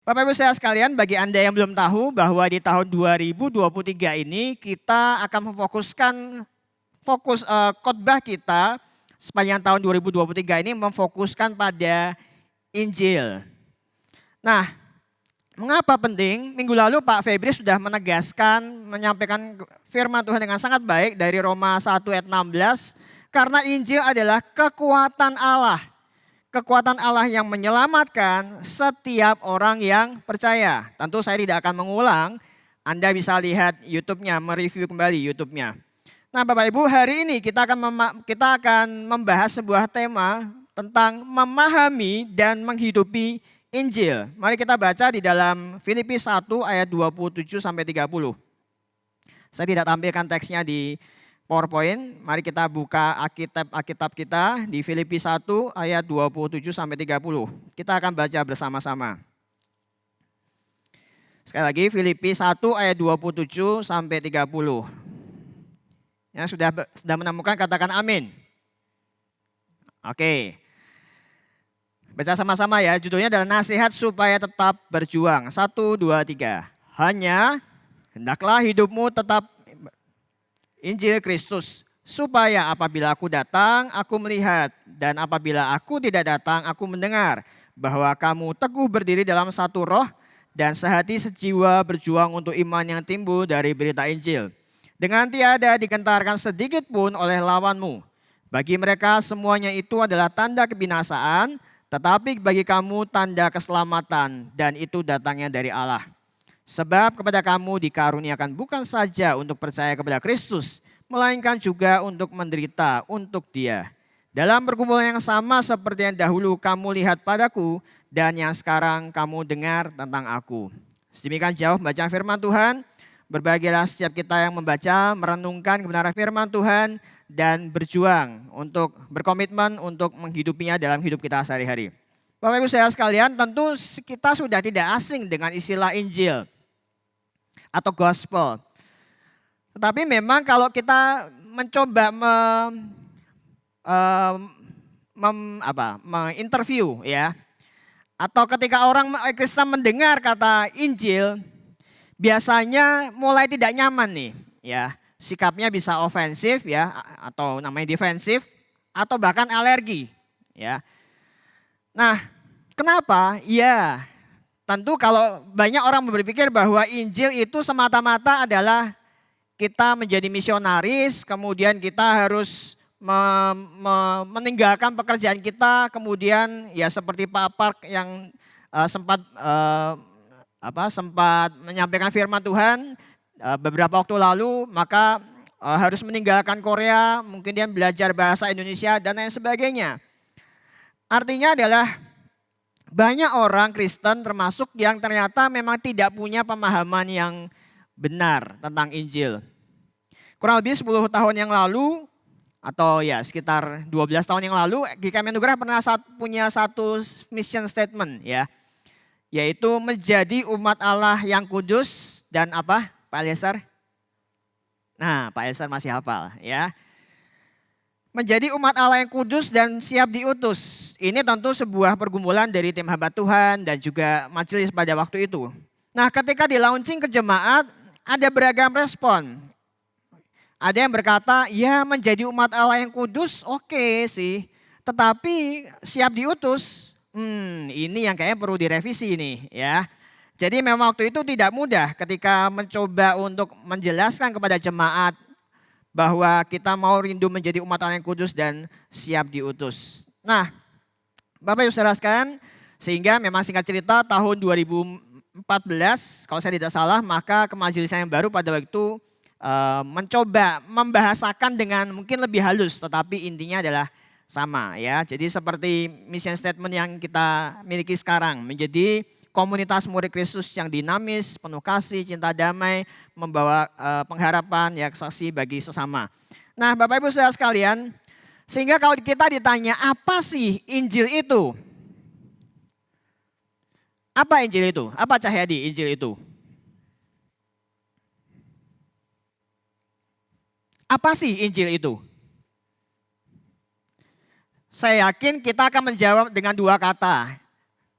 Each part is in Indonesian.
Bapak Ibu saya sekalian, bagi Anda yang belum tahu bahwa di tahun 2023 ini kita akan memfokuskan khotbah kita sepanjang tahun 2023 ini memfokuskan pada Injil. Nah, mengapa penting? Minggu lalu Pak Febri sudah menyampaikan firman Tuhan dengan sangat baik dari Roma 1 ayat 16. Karena Injil adalah kekuatan Allah. Kekuatan Allah yang menyelamatkan setiap orang yang percaya. Tentu saya tidak akan mengulang, Anda bisa lihat YouTube-nya, mereview kembali YouTube-nya. Nah Bapak Ibu, hari ini kita akan membahas sebuah tema tentang memahami dan menghidupi Injil. Mari kita baca di dalam Filipi 1 ayat 27 sampai 30. Saya tidak tampilkan teksnya di PowerPoint. Mari kita buka Alkitab kita di Filipi 1 ayat 27 sampai 30. Kita akan baca bersama-sama. Sekali lagi Filipi 1 ayat 27 sampai 30. Yang sudah menemukan katakan amin. Oke. Baca sama-sama ya, judulnya adalah nasihat supaya tetap berjuang. 1, 2, 3. Hanya hendaklah hidupmu tetap Injil Kristus, supaya apabila aku datang, aku melihat, dan apabila aku tidak datang, aku mendengar, bahwa kamu teguh berdiri dalam satu roh, dan sehati sejiwa berjuang untuk iman yang timbul dari berita Injil. Dengan tiada digentarkan sedikit pun oleh lawanmu. Bagi mereka semuanya itu adalah tanda kebinasaan, tetapi bagi kamu tanda keselamatan, dan itu datangnya dari Allah. Sebab kepada kamu dikaruniakan bukan saja untuk percaya kepada Kristus, melainkan juga untuk menderita untuk Dia. Dalam pergumulan yang sama seperti yang dahulu kamu lihat padaku dan yang sekarang kamu dengar tentang aku. Sedemikian jauh bacaan firman Tuhan. Berbahagialah setiap kita yang membaca, merenungkan kebenaran firman Tuhan dan berjuang untuk berkomitmen untuk menghidupinya dalam hidup kita sehari-hari. Bapak Ibu saya sekalian, tentu kita sudah tidak asing dengan istilah Injil atau gospel. Tetapi memang kalau kita mencoba menginterview ya, atau ketika orang Kristen mendengar kata Injil, biasanya mulai tidak nyaman nih ya. Sikapnya bisa ofensif ya, atau namanya defensif, atau bahkan alergi ya. Nah, kenapa? Ya, tentu kalau banyak orang berpikir bahwa Injil itu semata-mata adalah kita menjadi misionaris, kemudian kita harus meninggalkan pekerjaan kita, kemudian ya seperti Pak Park yang sempat menyampaikan firman Tuhan beberapa waktu lalu, maka harus meninggalkan Korea, mungkin dia belajar bahasa Indonesia dan lain sebagainya. Artinya adalah banyak orang Kristen termasuk yang ternyata memang tidak punya pemahaman yang benar tentang Injil. Kurang lebih 10 tahun yang lalu atau ya sekitar 12 tahun yang lalu GKM Anugerah pernah punya satu mission statement ya. Yaitu menjadi umat Allah yang kudus dan apa Pak Eliezer? Nah Pak Eliezer masih hafal ya. Menjadi umat Allah yang kudus dan siap diutus. Ini tentu sebuah pergumulan dari tim hamba Tuhan dan juga majelis pada waktu itu. Nah ketika di launching ke jemaat ada beragam respon. Ada yang berkata ya menjadi umat Allah yang kudus oke sih. Tetapi siap diutus ini yang kayaknya perlu direvisi nih ya. Jadi memang waktu itu tidak mudah ketika mencoba untuk menjelaskan kepada jemaat bahwa kita mau rindu menjadi umat Allah yang kudus dan siap diutus. Nah, Bapak Ibu saudara sekalian, sehingga memang singkat cerita tahun 2014 kalau saya tidak salah, maka kemajelisan yang baru pada waktu itu mencoba membahasakan dengan mungkin lebih halus, tetapi intinya adalah sama ya. Jadi seperti mission statement yang kita miliki sekarang, menjadi komunitas murid Kristus yang dinamis, penuh kasih, cinta damai, membawa pengharapan, ya saksi bagi sesama. Nah Bapak Ibu saudara sekalian, sehingga kalau kita ditanya apa sih Injil itu? Apa Injil itu? Apa Cahyadi Injil itu? Apa sih Injil itu? Saya yakin kita akan menjawab dengan dua kata,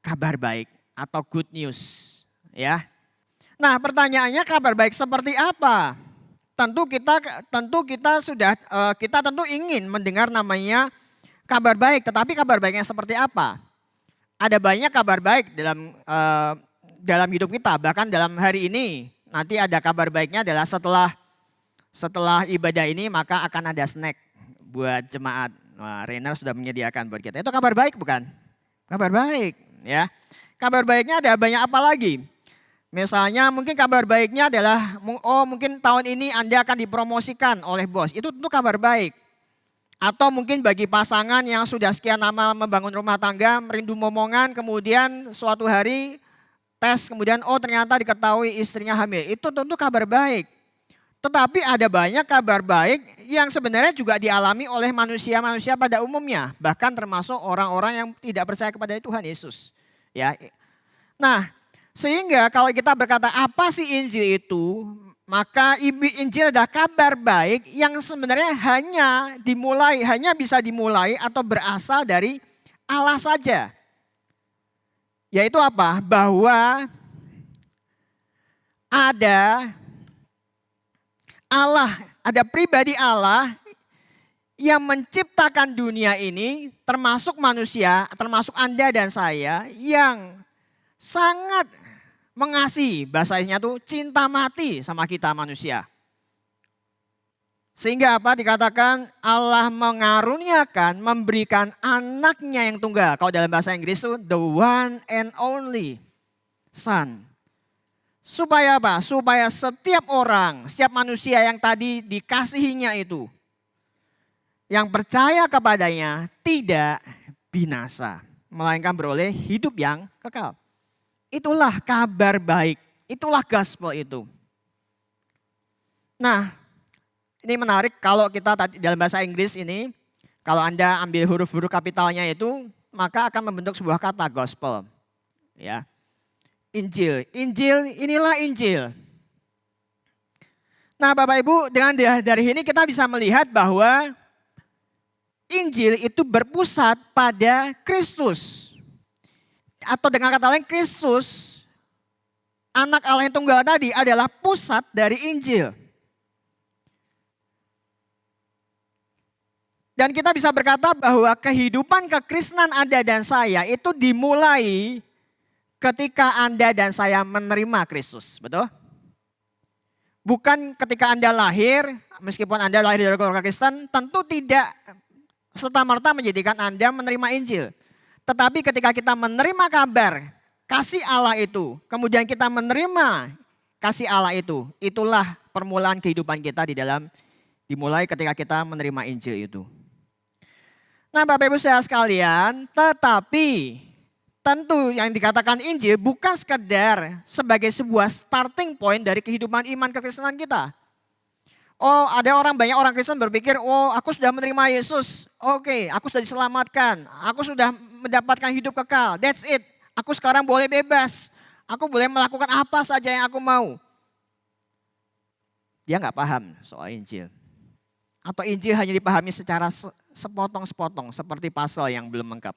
kabar baik. atau good news, ya. Nah, pertanyaannya kabar baik seperti apa? Kita tentu ingin mendengar namanya kabar baik, tetapi kabar baiknya seperti apa? Ada banyak kabar baik dalam hidup kita, bahkan dalam hari ini. Nanti ada kabar baiknya adalah setelah ibadah ini maka akan ada snack buat jemaat. Wah, Rainer sudah menyediakan buat kita. Itu kabar baik bukan? Kabar baik, ya. Kabar baiknya ada banyak apa lagi? Misalnya mungkin kabar baiknya adalah, mungkin tahun ini Anda akan dipromosikan oleh bos. Itu tentu kabar baik. Atau mungkin bagi pasangan yang sudah sekian lama membangun rumah tangga, merindu momongan, kemudian suatu hari tes, kemudian ternyata diketahui istrinya hamil. Itu tentu kabar baik. Tetapi ada banyak kabar baik yang sebenarnya juga dialami oleh manusia-manusia pada umumnya. Bahkan termasuk orang-orang yang tidak percaya kepada Tuhan Yesus. Ya. Nah, sehingga kalau kita berkata apa sih Injil itu, maka Injil adalah kabar baik yang sebenarnya hanya bisa dimulai atau berasal dari Allah saja. Yaitu apa? Bahwa ada pribadi Allah yang menciptakan dunia ini, termasuk manusia, termasuk Anda dan saya, yang sangat mengasihi, bahasanya tuh cinta mati sama kita manusia. Sehingga apa dikatakan Allah mengaruniakan, memberikan anaknya yang tunggal. Kalau dalam bahasa Inggris itu the one and only son. Supaya apa? Supaya setiap orang, setiap manusia yang tadi dikasihinya itu, yang percaya kepadanya tidak binasa, melainkan beroleh hidup yang kekal. Itulah kabar baik, itulah gospel itu. Nah, ini menarik kalau kita tadi dalam bahasa Inggris ini, kalau Anda ambil huruf-huruf kapitalnya itu, maka akan membentuk sebuah kata gospel. Ya. Injil, inilah Injil. Nah Bapak Ibu, dengan dari ini kita bisa melihat bahwa Injil itu berpusat pada Kristus. Atau dengan kata lain Kristus, anak Allah yang tunggal tadi adalah pusat dari Injil. Dan kita bisa berkata bahwa kehidupan kekristenan Anda dan saya itu dimulai ketika Anda dan saya menerima Kristus, betul? Bukan ketika Anda lahir, meskipun Anda lahir dari keluarga Kristen, tentu tidak serta-merta menjadikan Anda menerima Injil. Tetapi ketika kita menerima kabar kasih Allah itu, kemudian kita menerima kasih Allah itu, itulah permulaan kehidupan kita dimulai ketika kita menerima Injil itu. Nah Bapak Ibu saudara sekalian, tetapi tentu yang dikatakan Injil bukan sekedar sebagai sebuah starting point dari kehidupan iman kekristenan kita. Ada banyak orang Kristen berpikir, aku sudah menerima Yesus, oke, aku sudah diselamatkan, aku sudah mendapatkan hidup kekal, that's it. Aku sekarang boleh bebas, aku boleh melakukan apa saja yang aku mau. Dia nggak paham soal Injil. Atau Injil hanya dipahami secara sepotong-sepotong seperti pasal yang belum lengkap.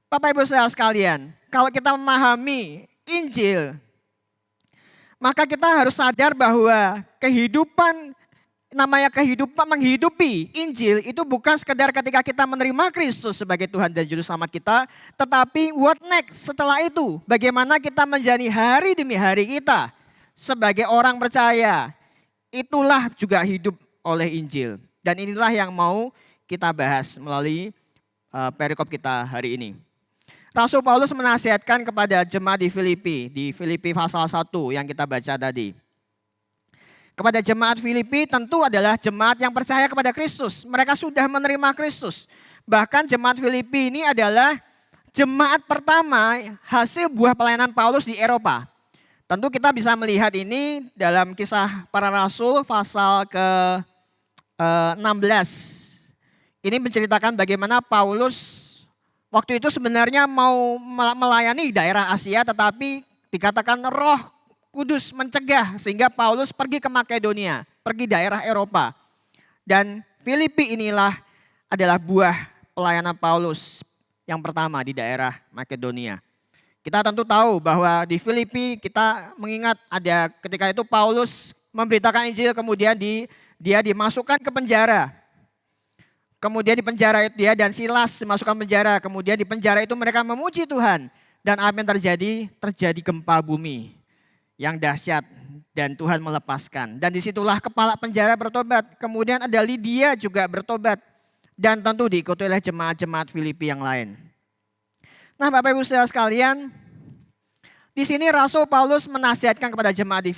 Bapak Ibu saudara sekalian, kalau kita memahami Injil, maka kita harus sadar bahwa kehidupan menghidupi Injil itu bukan sekedar ketika kita menerima Kristus sebagai Tuhan dan Juru Selamat kita, tetapi what next setelah itu, bagaimana kita menjalani hari demi hari kita sebagai orang percaya, itulah juga hidup oleh Injil. Dan inilah yang mau kita bahas melalui perikop kita hari ini. Rasul Paulus menasihatkan kepada jemaat di Filipi pasal 1 yang kita baca tadi. Kepada jemaat Filipi tentu adalah jemaat yang percaya kepada Kristus. Mereka sudah menerima Kristus. Bahkan jemaat Filipi ini adalah jemaat pertama hasil buah pelayanan Paulus di Eropa. Tentu kita bisa melihat ini dalam Kisah Para Rasul pasal ke-16. Ini menceritakan bagaimana Paulus waktu itu sebenarnya mau melayani daerah Asia, tetapi dikatakan Roh Kudus mencegah sehingga Paulus pergi ke Makedonia, pergi daerah Eropa. Dan Filipi inilah adalah buah pelayanan Paulus yang pertama di daerah Makedonia. Kita tentu tahu bahwa di Filipi kita mengingat ada ketika itu Paulus memberitakan Injil, kemudian dia dimasukkan ke penjara. Kemudian di penjara itu dia dan Silas dimasukkan penjara. Kemudian di penjara itu mereka memuji Tuhan. Dan apa yang terjadi? Terjadi gempa bumi yang dahsyat dan Tuhan melepaskan. Dan disitulah kepala penjara bertobat. Kemudian ada Lydia juga bertobat. Dan tentu diikuti oleh jemaat-jemaat Filipi yang lain. Nah Bapak Ibu saudara sekalian, di sini Rasul Paulus menasihatkan kepada jemaat di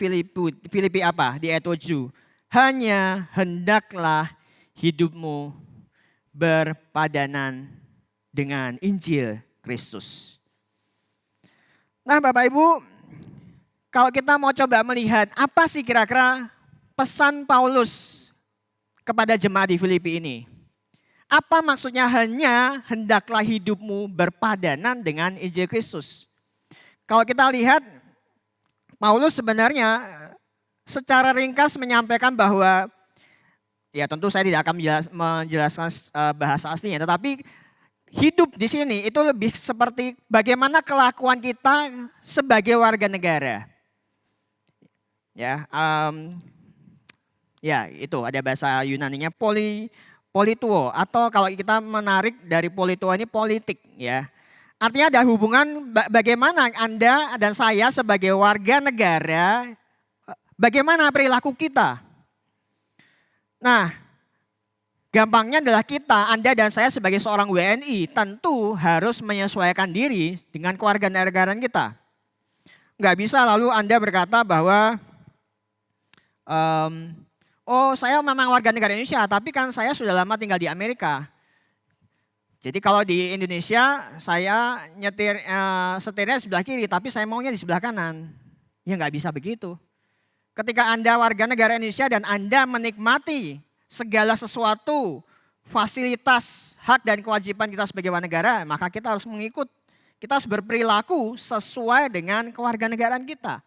Filipi apa? Di ayat 7. Hanya hendaklah hidupmu berpadanan dengan Injil Kristus. Nah Bapak Ibu, kalau kita mau coba melihat apa sih kira-kira pesan Paulus kepada jemaat di Filipi ini. Apa maksudnya hanya hendaklah hidupmu berpadanan dengan Injil Kristus. Kalau kita lihat, Paulus sebenarnya secara ringkas menyampaikan bahwa, ya tentu saya tidak akan menjelaskan bahasa aslinya, tetapi hidup di sini itu lebih seperti bagaimana kelakuan kita sebagai warga negara. Ya itu ada bahasa Yunaninya polituo, atau kalau kita menarik dari polituo ini politik ya. Artinya ada hubungan bagaimana Anda dan saya sebagai warga negara, bagaimana perilaku kita. Nah, gampangnya adalah kita, Anda dan saya sebagai seorang WNI tentu harus menyesuaikan diri dengan kewarganegaraan kita. Nggak bisa lalu Anda berkata bahwa, oh saya memang warga negara Indonesia, tapi kan saya sudah lama tinggal di Amerika. Jadi kalau di Indonesia saya setirnya di sebelah kiri, tapi saya maunya di sebelah kanan. Ya nggak bisa begitu. Ketika Anda warga negara Indonesia dan Anda menikmati segala sesuatu, fasilitas, hak dan kewajiban kita sebagai warga negara, maka kita harus mengikut. Kita harus berperilaku sesuai dengan kewarganegaraan kita.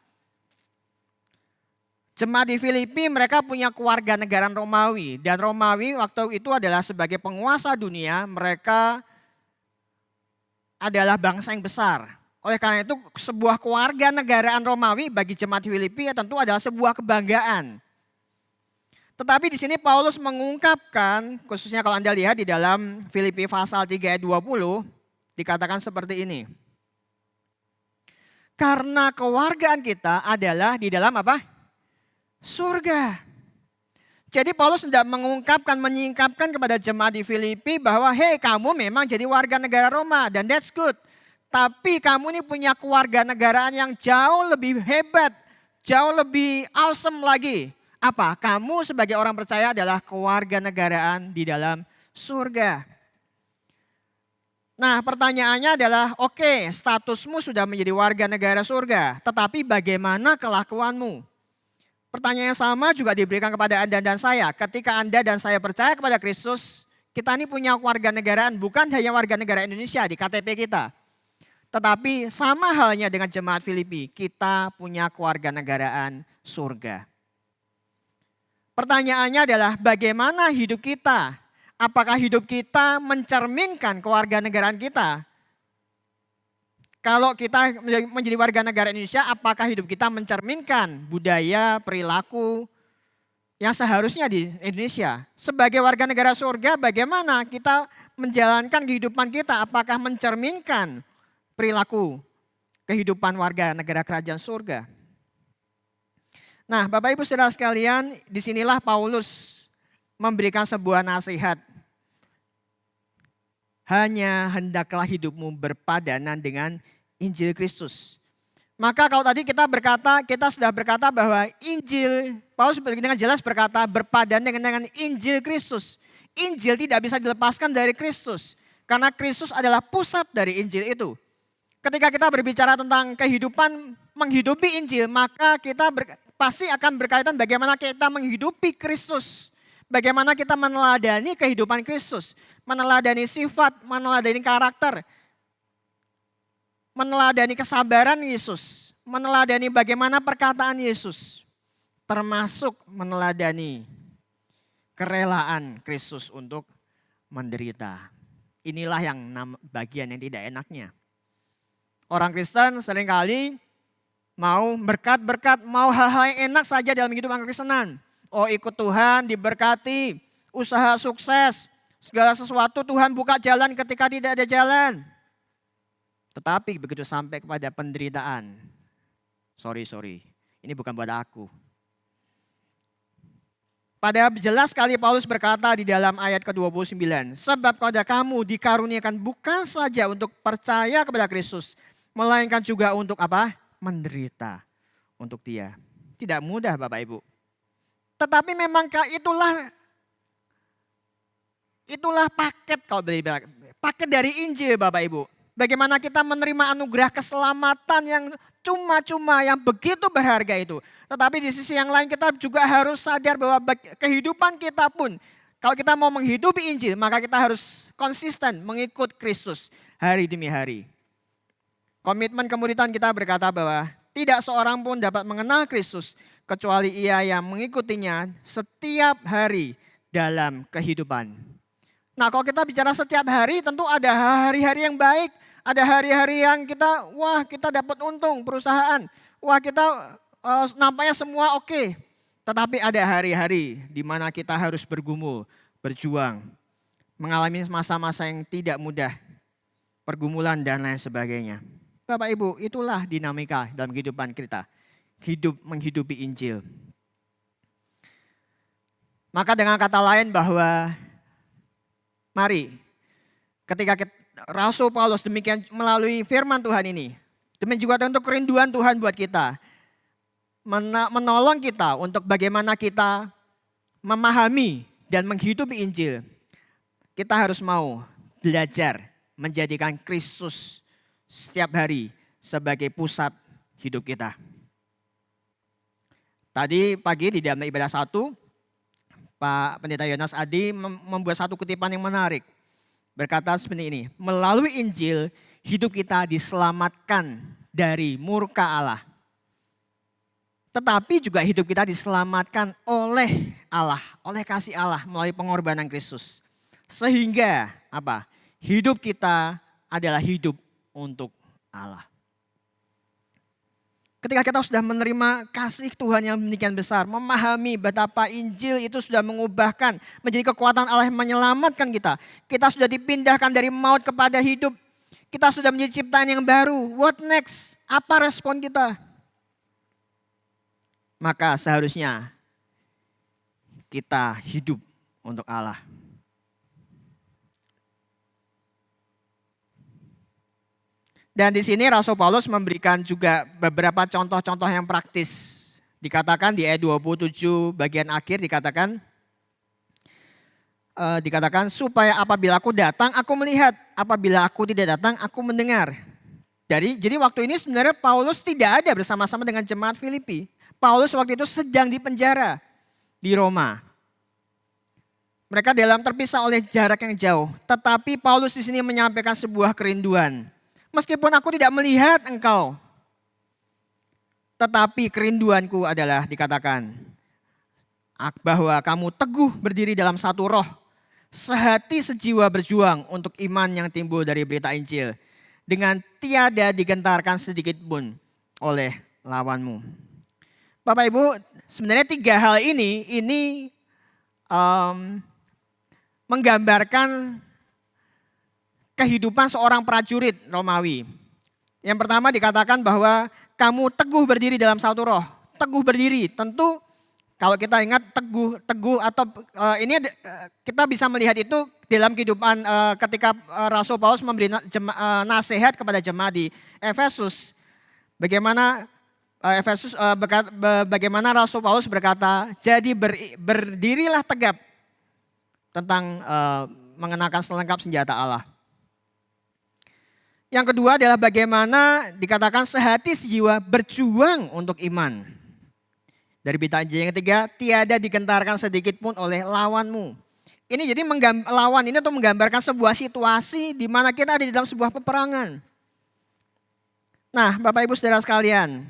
Jemaat di Filipi mereka punya kewarganegaraan Romawi. Dan Romawi waktu itu adalah sebagai penguasa dunia, mereka adalah bangsa yang besar. Oleh karena itu sebuah kewarganegaraan Romawi bagi jemaat di Filipi ya tentu adalah sebuah kebanggaan. Tetapi di sini Paulus mengungkapkan, khususnya kalau Anda lihat di dalam Filipi pasal 3 ayat 20, dikatakan seperti ini. Karena kewargaan kita adalah di dalam apa? Surga. Jadi Paulus tidak mengungkapkan, menyingkapkan kepada jemaat di Filipi bahwa hey kamu memang jadi warga negara Roma dan that's good. Tapi kamu ini punya kewarganegaraan yang jauh lebih hebat, jauh lebih awesome lagi. Apa? Kamu sebagai orang percaya adalah kewarganegaraan di dalam surga. Nah pertanyaannya adalah oke, statusmu sudah menjadi warga negara surga. Tetapi bagaimana kelakuanmu? Pertanyaan yang sama juga diberikan kepada Anda dan saya. Ketika Anda dan saya percaya kepada Kristus, kita ini punya kewarganegaraan bukan hanya warga negara Indonesia di KTP kita. Tetapi sama halnya dengan jemaat Filipi, kita punya kewarganegaraan surga. Pertanyaannya adalah bagaimana hidup kita? Apakah hidup kita mencerminkan kewarganegaraan kita? Kalau kita menjadi warga negara Indonesia, apakah hidup kita mencerminkan budaya, perilaku yang seharusnya di Indonesia? Sebagai warga negara surga, bagaimana kita menjalankan kehidupan kita? Apakah mencerminkan perilaku kehidupan warga negara kerajaan surga? Nah, Bapak Ibu Saudara sekalian, disinilah Paulus memberikan sebuah nasihat. Hanya hendaklah hidupmu berpadanan dengan Injil Kristus. Maka kalau tadi kita sudah berkata bahwa Injil, Paulus dengan jelas berkata berpadanan dengan Injil Kristus. Injil tidak bisa dilepaskan dari Kristus. Karena Kristus adalah pusat dari Injil itu. Ketika kita berbicara tentang kehidupan menghidupi Injil, maka kita pasti akan berkaitan bagaimana kita menghidupi Kristus. Bagaimana kita meneladani kehidupan Kristus. Meneladani sifat, meneladani karakter. Meneladani kesabaran Yesus. Meneladani bagaimana perkataan Yesus. Termasuk meneladani kerelaan Kristus untuk menderita. Inilah yang bagian yang tidak enaknya. Orang Kristen seringkali mau berkat-berkat, mau hal-hal yang enak saja dalam hidup kekristenan. Oh, ikut Tuhan, diberkati, usaha sukses, segala sesuatu Tuhan buka jalan ketika tidak ada jalan. Tetapi begitu sampai kepada penderitaan, sorry, ini bukan buat aku. Padahal jelas sekali Paulus berkata di dalam ayat ke-29, sebab pada kamu dikaruniakan bukan saja untuk percaya kepada Kristus, melainkan juga untuk apa? Menderita untuk Dia. Tidak mudah Bapak Ibu. Tetapi memang itulah paket kalau boleh bilang, paket dari Injil Bapak Ibu. Bagaimana kita menerima anugerah keselamatan yang cuma-cuma, yang begitu berharga itu. Tetapi di sisi yang lain kita juga harus sadar bahwa kehidupan kita pun, kalau kita mau menghidupi Injil, maka kita harus konsisten mengikut Kristus hari demi hari. Komitmen kemuridan kita berkata bahwa tidak seorang pun dapat mengenal Kristus kecuali ia yang mengikutinya setiap hari dalam kehidupan. Nah, kalau kita bicara setiap hari, tentu ada hari-hari yang baik, ada hari-hari yang kita dapat untung perusahaan, kita nampaknya semua oke. Tetapi ada hari-hari di mana kita harus bergumul, berjuang, mengalami masa-masa yang tidak mudah, pergumulan dan lain sebagainya. Bapak Ibu, itulah dinamika dalam kehidupan kita. Hidup menghidupi Injil. Maka dengan kata lain bahwa mari ketika Rasul Paulus demikian melalui firman Tuhan ini, demikian juga untuk kerinduan Tuhan buat kita, menolong kita untuk bagaimana kita memahami dan menghidupi Injil. Kita harus mau belajar menjadikan Kristus setiap hari sebagai pusat hidup kita. Tadi pagi di dalam ibadah 1, Pak Pendeta Yonas Adi membuat satu kutipan yang menarik. Berkata seperti ini, melalui Injil hidup kita diselamatkan dari murka Allah. Tetapi juga hidup kita diselamatkan oleh Allah, oleh kasih Allah melalui pengorbanan Kristus. Sehingga apa? Hidup kita adalah hidup untuk Allah. Ketika kita sudah menerima kasih Tuhan yang demikian besar, memahami betapa Injil itu sudah mengubahkan menjadi kekuatan Allah yang menyelamatkan kita. Kita sudah dipindahkan dari maut kepada hidup. Kita sudah menjadi ciptaan yang baru. What next? Apa respon kita? Maka seharusnya kita hidup untuk Allah. Dan di sini Rasul Paulus memberikan juga beberapa contoh-contoh yang praktis. Dikatakan di ayat 27 bagian akhir dikatakan supaya apabila aku datang aku melihat, apabila aku tidak datang aku mendengar. Jadi waktu ini sebenarnya Paulus tidak ada bersama-sama dengan jemaat Filipi. Paulus waktu itu sedang di penjara di Roma. Mereka terpisah oleh jarak yang jauh. Tetapi Paulus di sini menyampaikan sebuah kerinduan. Meskipun aku tidak melihat engkau, tetapi kerinduanku adalah dikatakan bahwa kamu teguh berdiri dalam satu roh, sehati sejiwa berjuang untuk iman yang timbul dari berita Injil, dengan tiada digentarkan sedikit pun oleh lawanmu. Bapak Ibu, sebenarnya 3 hal ini menggambarkan kehidupan seorang prajurit Romawi. Yang pertama dikatakan bahwa kamu teguh berdiri dalam satu roh. Teguh berdiri, tentu kalau kita ingat teguh atau ini kita bisa melihat itu dalam kehidupan ketika Rasul Paulus memberi nasihat kepada jemaat di Efesus. Bagaimana Rasul Paulus berkata, jadi berdirilah tegap tentang mengenakan selengkap senjata Allah. Yang kedua adalah bagaimana dikatakan sehati sejiwa berjuang untuk iman. Dari berita Injil yang ketiga, tiada digentarkan sedikit pun oleh lawanmu. Ini jadi lawan ini untuk menggambarkan sebuah situasi di mana kita ada di dalam sebuah peperangan. Nah, Bapak Ibu Saudara sekalian,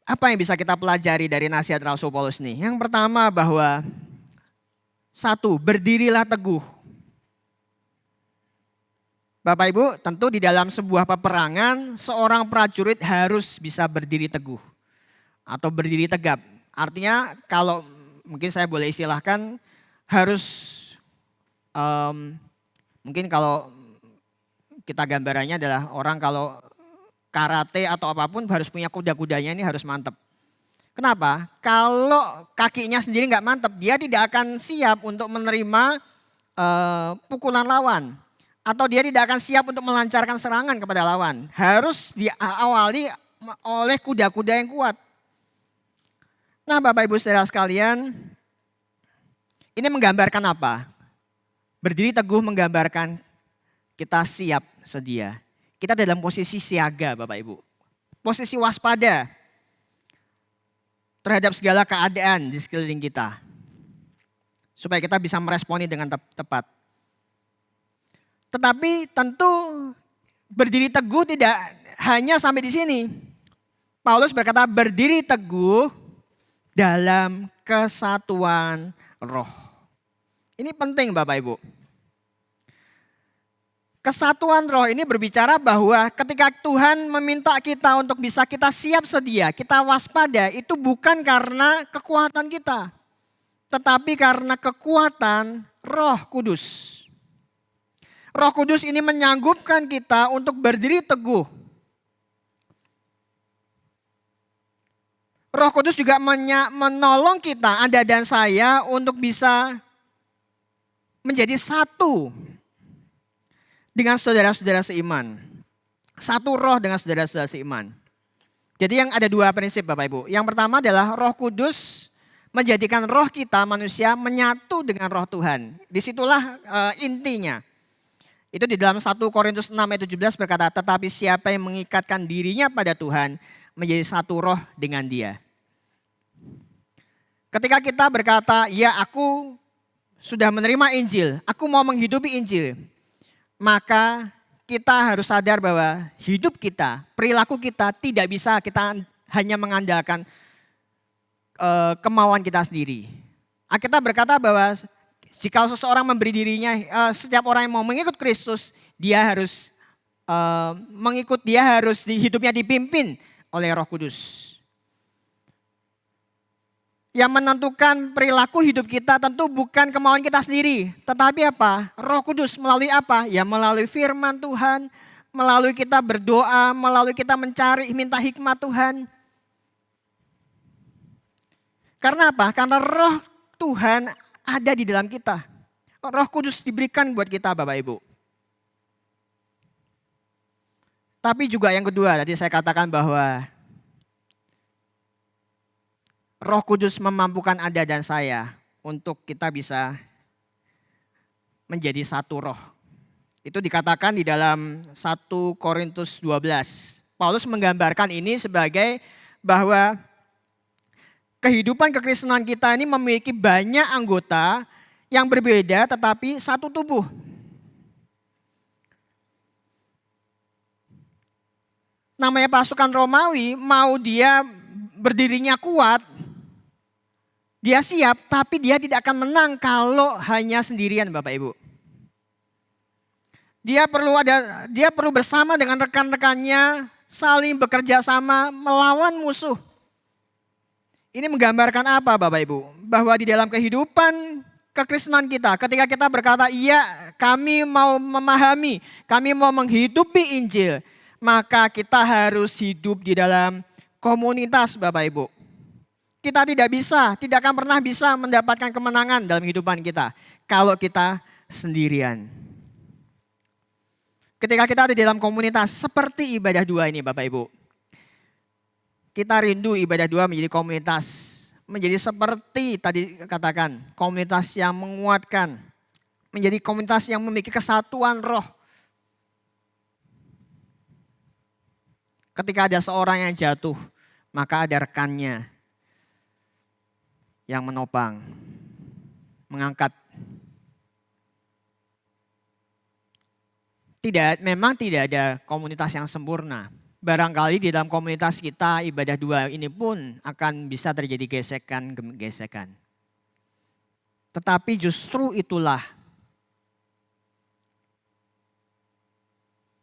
apa yang bisa kita pelajari dari nasihat Rasul Paulus ini? Yang pertama bahwa 1, berdirilah teguh. Bapak Ibu, tentu di dalam sebuah peperangan seorang prajurit harus bisa berdiri teguh atau berdiri tegap. Artinya kalau mungkin saya boleh istilahkan harus mungkin kalau kita gambarannya adalah orang kalau karate atau apapun harus punya kuda-kudanya ini harus mantap. Kenapa? Kalau kakinya sendiri nggak mantap, dia tidak akan siap untuk menerima pukulan lawan. Atau dia tidak akan siap untuk melancarkan serangan kepada lawan. Harus diawali oleh kuda-kuda yang kuat. Nah Bapak Ibu saudara sekalian, ini menggambarkan apa? Berdiri teguh menggambarkan kita siap sedia. Kita dalam posisi siaga Bapak Ibu. Posisi waspada terhadap segala keadaan di sekeliling kita. Supaya kita bisa meresponi dengan tepat. Tetapi tentu berdiri teguh tidak hanya sampai di sini. Paulus berkata berdiri teguh dalam kesatuan roh. Ini penting Bapak Ibu. Kesatuan roh ini berbicara bahwa ketika Tuhan meminta kita untuk bisa kita siap sedia, kita waspada, itu bukan karena kekuatan kita. Tetapi karena kekuatan Roh Kudus. Roh Kudus ini menyanggupkan kita untuk berdiri teguh. Roh Kudus juga menolong kita, Anda dan saya, untuk bisa menjadi satu dengan saudara-saudara seiman. Satu roh dengan saudara-saudara seiman. Jadi yang ada dua prinsip Bapak Ibu. Yang pertama adalah Roh Kudus menjadikan roh kita manusia menyatu dengan roh Tuhan. Disitulah intinya. Itu di dalam 1 Korintus 6 ayat 17 berkata, tetapi siapa yang mengikatkan dirinya pada Tuhan menjadi satu roh dengan dia. Ketika kita berkata, ya aku sudah menerima Injil, aku mau menghidupi Injil. Maka kita harus sadar bahwa hidup kita, perilaku kita tidak bisa kita hanya mengandalkan kemauan kita sendiri. Kita berkata bahwa jika seseorang memberi dirinya, setiap orang yang mau mengikut Kristus, dia harus hidupnya dipimpin oleh Roh Kudus. Yang menentukan perilaku hidup kita tentu bukan kemauan kita sendiri. Tetapi apa? Roh Kudus melalui apa? Ya melalui firman Tuhan, melalui kita berdoa, melalui kita mencari, minta hikmat Tuhan. Karena apa? Karena roh Tuhan ada di dalam kita. Roh Kudus diberikan buat kita Bapak Ibu. Tapi juga yang kedua, tadi saya katakan bahwa Roh Kudus memampukan Anda dan saya untuk kita bisa menjadi satu roh. Itu dikatakan di dalam 1 Korintus 12. Paulus menggambarkan ini sebagai bahwa kehidupan kekristenan kita ini memiliki banyak anggota yang berbeda tetapi satu tubuh. Namanya pasukan Romawi, mau dia berdirinya kuat, dia siap, tapi dia tidak akan menang kalau hanya sendirian Bapak Ibu. Dia perlu bersama dengan rekan-rekannya, saling bekerja sama melawan musuh. Ini menggambarkan apa Bapak Ibu? Bahwa di dalam kehidupan kekristenan kita, ketika kita berkata, iya kami mau memahami, kami mau menghidupi Injil, maka kita harus hidup di dalam komunitas Bapak Ibu. Kita tidak akan pernah bisa mendapatkan kemenangan dalam kehidupan kita kalau kita sendirian. Ketika kita ada di dalam komunitas seperti ibadah dua ini Bapak Ibu. Kita rindu ibadah dua menjadi komunitas. Menjadi seperti tadi katakan, komunitas yang menguatkan. Menjadi komunitas yang memiliki kesatuan roh. Ketika ada seorang yang jatuh, maka ada rekannya yang menopang, mengangkat. Memang tidak ada komunitas yang sempurna. Barangkali di dalam komunitas kita ibadah dua ini pun akan bisa terjadi gesekan. Tetapi justru itulah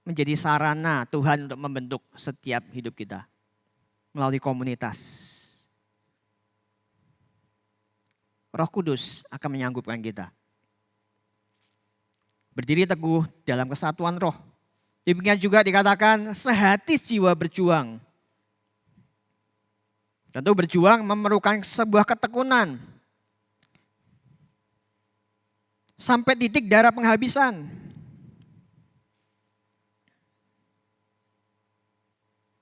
menjadi sarana Tuhan untuk membentuk setiap hidup kita melalui komunitas. Roh Kudus akan menyanggupkan kita. Berdiri teguh dalam kesatuan roh. Demikian juga dikatakan sehati jiwa berjuang. Tentu berjuang memerlukan sebuah ketekunan. Sampai titik darah penghabisan.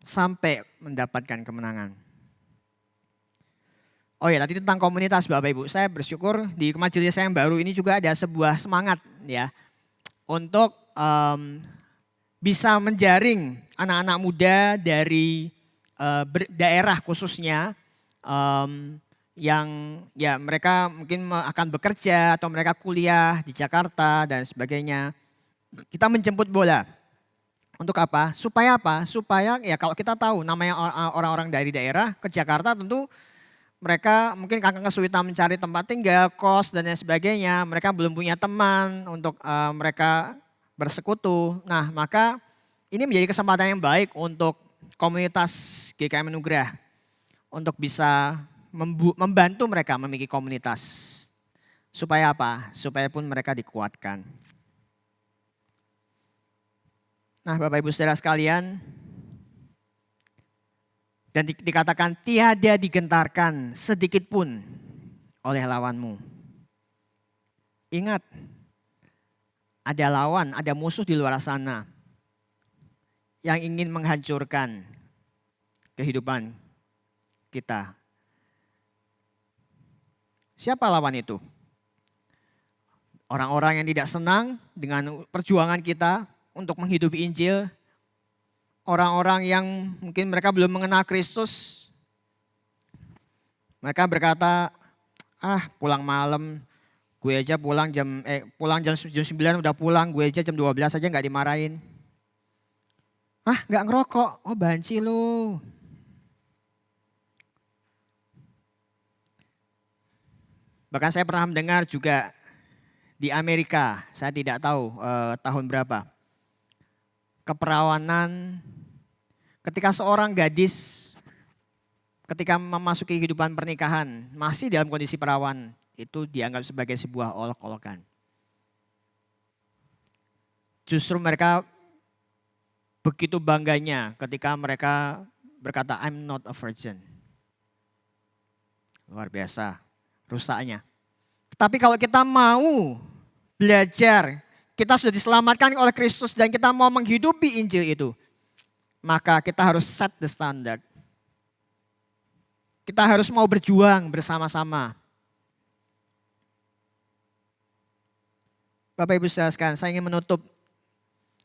Sampai mendapatkan kemenangan. Oh ya, tadi tentang komunitas Bapak Ibu. Saya bersyukur di majelis saya yang baru ini juga ada sebuah semangat ya untuk bisa menjaring anak-anak muda dari daerah khususnya yang ya mereka mungkin akan bekerja atau mereka kuliah di Jakarta dan sebagainya. Kita menjemput bola. Untuk apa? Supaya apa? Supaya ya kalau kita tahu namanya orang-orang dari daerah ke Jakarta tentu mereka mungkin akan kesulitan mencari tempat tinggal, kos dan lain sebagainya. Mereka belum punya teman untuk mereka bersekutu. Nah maka ini menjadi kesempatan yang baik untuk komunitas GKM Anugerah. Untuk bisa membantu mereka memiliki komunitas. Supaya apa? Supaya pun mereka dikuatkan. Nah Bapak Ibu Saudara sekalian, dan dikatakan tiada digentarkan sedikit pun oleh lawanmu. Ingat, ada lawan, ada musuh di luar sana yang ingin menghancurkan kehidupan kita. Siapa lawan itu? Orang-orang yang tidak senang dengan perjuangan kita untuk menghidupi Injil. Orang-orang yang mungkin mereka belum mengenal Kristus. Mereka berkata, pulang malam, gue aja pulang jam 9 udah pulang, gue aja jam 12 aja gak dimarahin. Gak ngerokok, oh banci lu. Bahkan saya pernah mendengar juga di Amerika, saya tidak tahu tahun berapa. Keperawanan ketika seorang gadis ketika memasuki kehidupan pernikahan masih dalam kondisi perawan itu dianggap sebagai sebuah olok-olokan. Justru mereka begitu bangganya ketika mereka berkata I'm not a virgin. Luar biasa rusaknya. Tetapi kalau kita mau belajar, kita sudah diselamatkan oleh Kristus dan kita mau menghidupi Injil itu. Maka kita harus set the standard. Kita harus mau berjuang bersama-sama. Bapak Ibu saudara sekalian, saya ingin menutup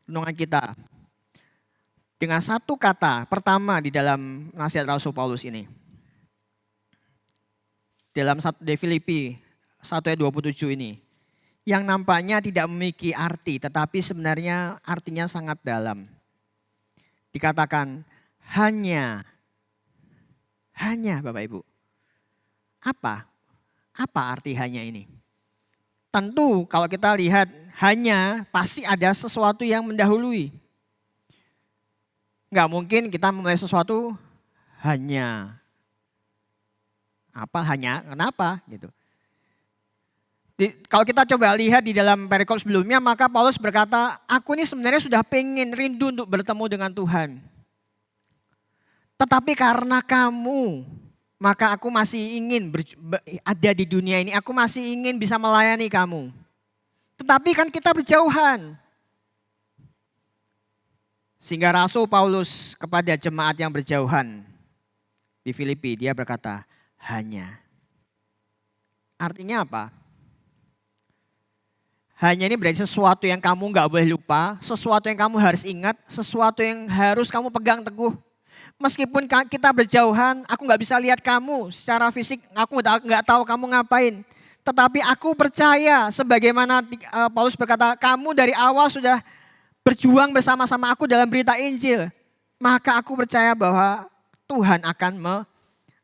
renungan kita dengan satu kata pertama di dalam nasihat Rasul Paulus ini. Dalam di Filipi 1 ayat 27 ini. Yang nampaknya tidak memiliki arti, tetapi sebenarnya artinya sangat dalam. Dikatakan hanya Bapak Ibu. Apa arti hanya ini? Tentu kalau kita lihat hanya pasti ada sesuatu yang mendahului. Enggak mungkin kita memulai sesuatu hanya. Kenapa gitu. Kalau kita coba lihat di dalam perikop sebelumnya, maka Paulus berkata, aku ini sebenarnya sudah pengen rindu untuk bertemu dengan Tuhan. Tetapi karena kamu, maka aku masih ingin ada di dunia ini, aku masih ingin bisa melayani kamu. Tetapi kan kita berjauhan. Sehingga Rasul Paulus kepada jemaat yang berjauhan di Filipi, dia berkata, hanya. Artinya apa? Hanya ini berarti sesuatu yang kamu gak boleh lupa, sesuatu yang kamu harus ingat, sesuatu yang harus kamu pegang teguh. Meskipun kita berjauhan, aku gak bisa lihat kamu secara fisik, aku gak tahu kamu ngapain. Tetapi aku percaya sebagaimana Paulus berkata, kamu dari awal sudah berjuang bersama-sama aku dalam berita Injil. Maka aku percaya bahwa Tuhan akan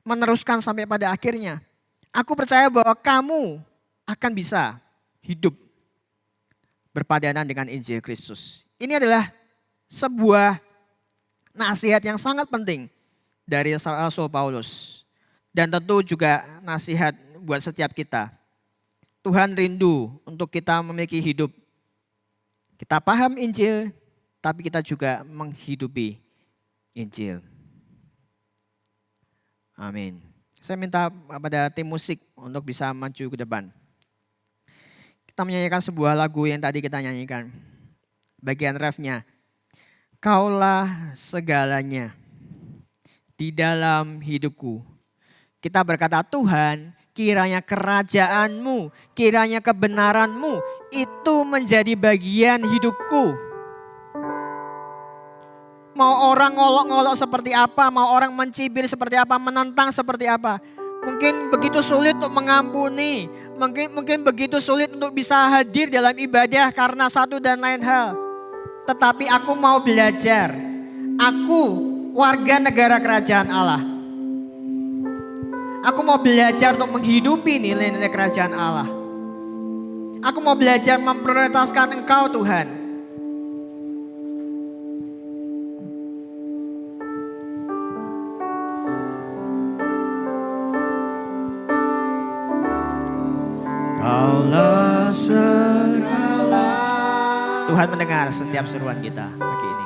meneruskan sampai pada akhirnya. Aku percaya bahwa kamu akan bisa hidup berpadanan dengan Injil Kristus. Ini adalah sebuah nasihat yang sangat penting dari Rasul Paulus. Dan tentu juga nasihat buat setiap kita. Tuhan rindu untuk kita memiliki hidup. Kita paham Injil, tapi kita juga menghidupi Injil. Amin. Saya minta pada tim musik untuk bisa maju ke depan. Kita menyanyikan sebuah lagu yang tadi kita nyanyikan. Bagian refnya. Kaulah segalanya di dalam hidupku. Kita berkata, Tuhan, kiranya kerajaan-Mu, kiranya kebenaran-Mu itu menjadi bagian hidupku. Mau orang ngolok-ngolok seperti apa, mau orang mencibir seperti apa, menentang seperti apa. Mungkin begitu sulit untuk mengampuni, mungkin begitu sulit untuk bisa hadir dalam ibadah karena satu dan lain hal. Tetapi aku mau belajar, aku warga negara kerajaan Allah. Aku mau belajar untuk menghidupi nilai-nilai kerajaan Allah. Aku mau belajar memprioritaskan Engkau Tuhan. Kaulah segala. Tuhan mendengar setiap seruan kita pagi ini.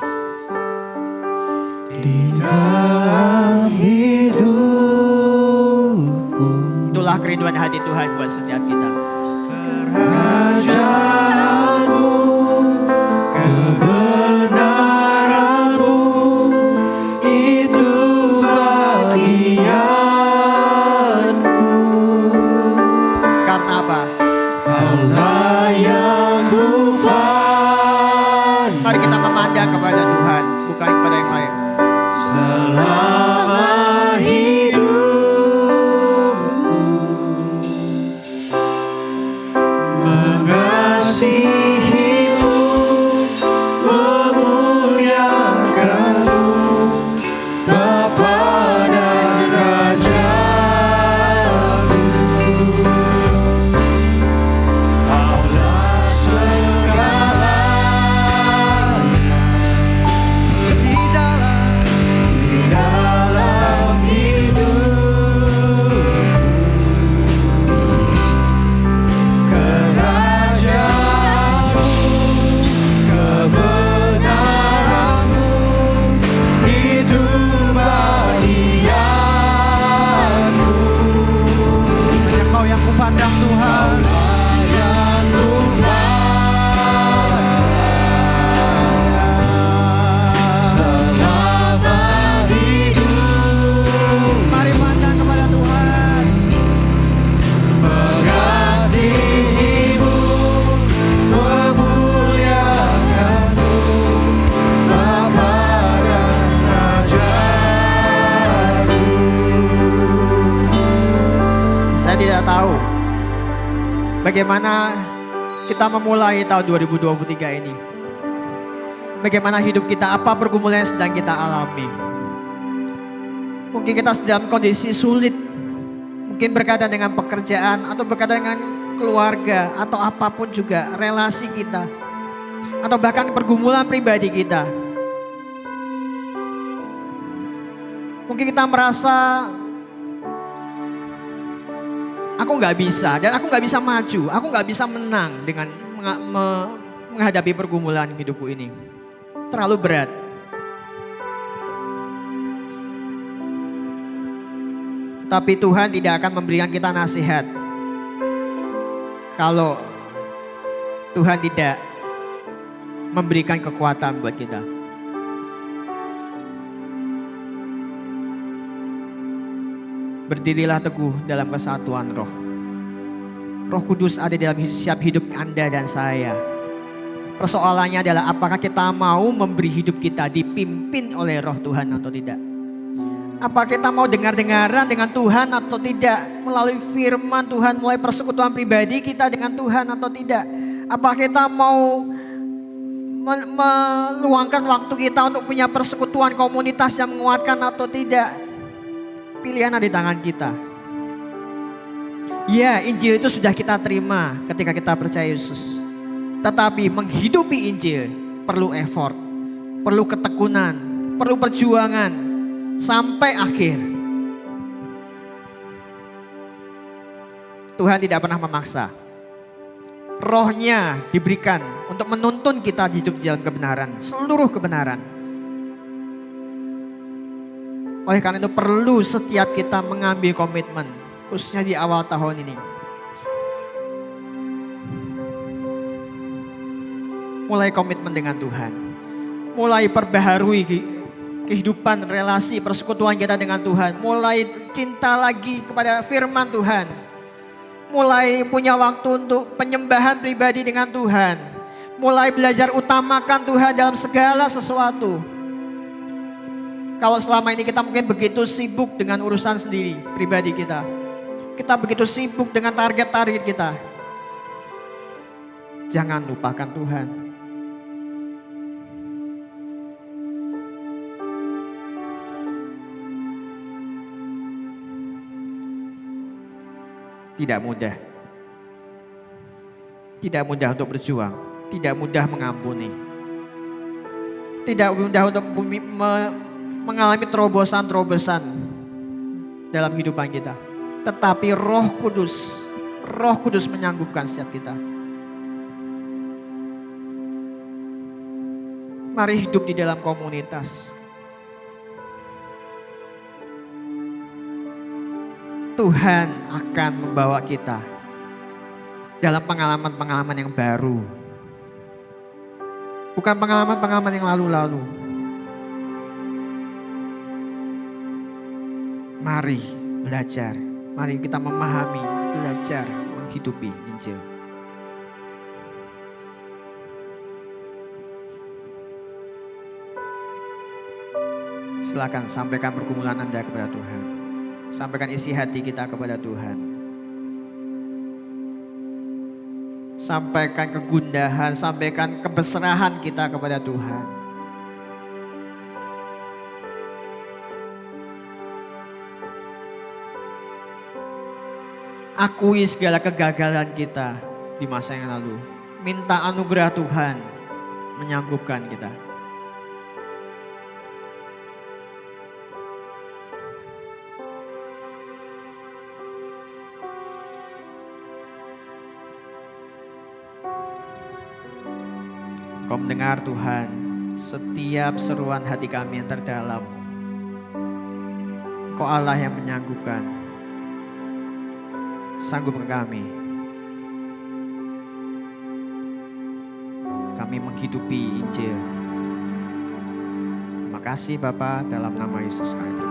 Di dalam hidupku. Itulah kerinduan hati Tuhan buat setiap kita. Kerajaan-Mu, kebenaran-Mu, itu bagianku. Karena apa? Kaulah yang Tuhan. Mari kita memandang kepada Tuhan, bukan kepada yang lain. Selama hidupku mengasihi-Mu, memuliakan-Mu, Bapa dan Raja-Ku. Kaulah segalanya di dalam hidupku. Kerajaan-Mu, kebenaran-Mu, itu bagianku. Hanya Kau yang kupandang Tuhan. Yang selama hidup. Mari pandang kepada Tuhan. Mengasihi-Mu, memuliakan-Mu, Bapa dan Raja-Ku. Saya tidak tahu bagaimana kita memulai tahun 2023 ini. Bagaimana hidup kita, apa pergumulan yang sedang kita alami. Mungkin kita sedang kondisi sulit. Mungkin berkaitan dengan pekerjaan atau berkaitan dengan keluarga atau apapun juga relasi kita. Atau bahkan pergumulan pribadi kita. Mungkin kita merasa aku nggak bisa dan aku nggak bisa maju, aku nggak bisa menang dengan menghadapi pergumulan hidupku ini. Terlalu berat. Tapi Tuhan tidak akan memberikan kita nasihat kalau Tuhan tidak memberikan kekuatan buat kita. Berdirilah teguh dalam kesatuan roh. Roh Kudus ada dalam setiap hidup Anda dan saya. Persoalannya adalah apakah kita mau memberi hidup kita dipimpin oleh roh Tuhan atau tidak. Apa kita mau dengar-dengaran dengan Tuhan atau tidak. Melalui firman Tuhan, melalui persekutuan pribadi kita dengan Tuhan atau tidak. Apa kita mau meluangkan waktu kita untuk punya persekutuan komunitas yang menguatkan atau tidak. Pilihan ada di tangan kita. Ya, Injil itu sudah kita terima ketika kita percaya Yesus. Tetapi menghidupi Injil perlu effort, perlu ketekunan, perlu perjuangan sampai akhir. Tuhan tidak pernah memaksa. Roh-Nya diberikan untuk menuntun kita hidup di dalam kebenaran, seluruh kebenaran. Oleh karena itu perlu setiap kita mengambil komitmen, khususnya di awal tahun ini. Mulai komitmen dengan Tuhan. Mulai perbaharui kehidupan, relasi, persekutuan kita dengan Tuhan. Mulai cinta lagi kepada firman Tuhan. Mulai punya waktu untuk penyembahan pribadi dengan Tuhan. Mulai belajar utamakan Tuhan dalam segala sesuatu. Kalau selama ini kita mungkin begitu sibuk dengan urusan sendiri, pribadi kita. Kita begitu sibuk dengan target-target kita. Jangan lupakan Tuhan. Tidak mudah. Tidak mudah untuk berjuang. Tidak mudah mengampuni. Tidak mudah untuk mengalami terobosan-terobosan dalam kehidupan kita. Tetapi Roh Kudus menyanggupkan setiap kita. Mari hidup di dalam komunitas. Tuhan akan membawa kita dalam pengalaman-pengalaman yang baru. Bukan pengalaman-pengalaman yang lalu-lalu. Mari belajar, mari kita memahami, belajar menghidupi Injil. Silakan sampaikan pergumulan Anda kepada Tuhan. Sampaikan isi hati kita kepada Tuhan. Sampaikan kegundahan, sampaikan kebeserahan kita kepada Tuhan. Akui segala kegagalan kita di masa yang lalu. Minta anugerah Tuhan menyanggupkan kita. Kau mendengar Tuhan setiap seruan hati kami yang terdalam. Kau Allah yang menyanggupkan. Sanggupkan kami. Kami menghidupi Injil. Terima kasih Bapa, dalam nama Yesus kami berdoa.